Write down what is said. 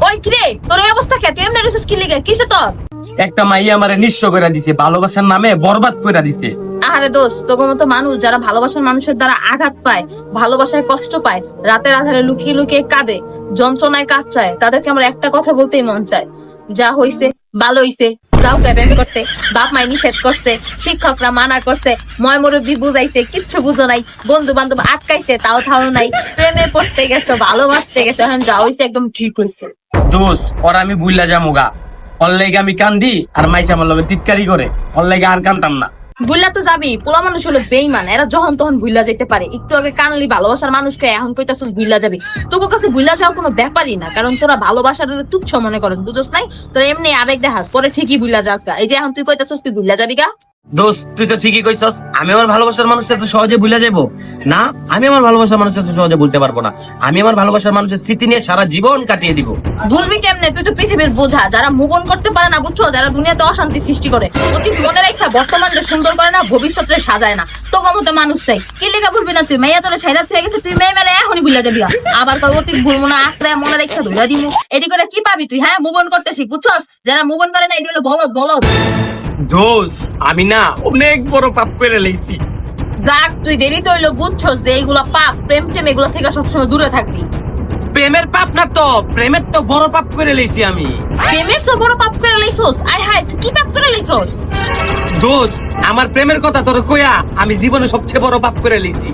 ওই কিরে তোর এই অবস্থা কে? তুই এমনি রেসুস কি লিগে? কিসে তোর? একটা মাইয়া আমারে নিঃস্ব করে দিছে, ভালোবাসার নামে বরবাদ করে দিছে। আরে দোস্ত, তোর মতো মানুষ যারা ভালোবাসার মানুষের দ্বারা আঘাত পায়, ভালোবাসায় কষ্ট পায়, রাতের আধারে লুকিয়ে লুকিয়ে কাঁদে, যন্ত্রণায় কাঁদচায়, তাদেরকে আমার একটা কথা বলতেই মন চায়, যা হইছে ভালো হইছে। যাও প্রেম করতে, বাপ মাই নিষেধ করছে, শিক্ষকরা মানা করছে, ময় মুরব্বী বুঝাইছে, কিচ্ছু বুঝো নাই, বন্ধু বান্ধব আটকাইছে, তাও থাও নাই, প্রেমে পড়তে গেছো, ভালোবাসতে গেছো, এখন যা হইছে একদম ঠিক হইছে। দোস্ত ওর আমি বুইলা যামুগা, ওর লেগে আমি কান্দি আর মাইসা আমার লগে টিটকারি করে, ওর লেগে আর কানতাম না। বুইলা তো যাবি, পোলা মানুষ হলো বেইমান, এরা যখন তখন ভুইলা যেতে পারে। একটু আগে কানলি ভালোবাসার মানুষকে, এখন কইতাছিস ভুইলা যাবি। তোর কাছে ভুইলা যাওয়া কোনো ব্যাপারই না, কারণ তোরা ভালোবাসার তুচ্ছ মনে করছ, বুঝছ নাই? তোরা এমনি আবেগ দেখাস, পরে ঠিকই ভুইলা যাস গা। এই যে এখন তুই কইতাছিস তুই ভুইলা যাবি গা। দোস্ত তুই তো ঠিকই কইছস, আমি আমার ভালোবাসার মানুষের এত সহজে ভুলে যাবো না। আমি আমার ভালোবাসার মানুষের এত সহজে ভুলতে পারবো না। আমি আমার ভালোবাসার মানুষের স্মৃতি নিয়ে সারা জীবন কাটিয়ে দিব। ভুলবি কেমনে? তুই তো পৃথিবীর বোঝা, যারা মুভ অন করতে পারে না, বুঝছো, যারা দুনিয়াতে অশান্তি সৃষ্টি করে, অতীত মনে রাখা বর্তমানটা সুন্দর করে না, ভবিষ্যতে সাজায় না, তো মতো মানুষ চাই। কি লেখা ভুলবি না তুই? মেয়া তোর সাইরাত হয়ে গেছে, তুই মেয়ে মেরে এখনই ভুলে যাবি। আবার কই অতীত ভুলবো না, আঁকড়ে মনে রেখা ধরে দিব। এটি করে কি পাবি তুই? হ্যাঁ, মুভ অন করতে শিখ, বুঝছস? যারা মুভ অন করে না, এটি হলো বলদ বলদ। দোস্ত আমি না অনেক বড় পাপ করে লেইছি। যাক, তুই দেরি তো হইলো, বুঝছস যে এইগুলা পাপ, প্রেম টেম এগুলো থেকে সবসময় দূরে থাকবি। প্রেমের পাপ না তো, প্রেমের তো বড় পাপ করে লেইছি আমি। প্রেমের তো বড় পাপ করে লইছস? আয় হায়, তুই কি পাপ করে লইছস? দোস্ত আমার প্রেমের কথা তোর কইয়া আমি জীবনে সবচেয়ে বড় পাপ করে লেইছি।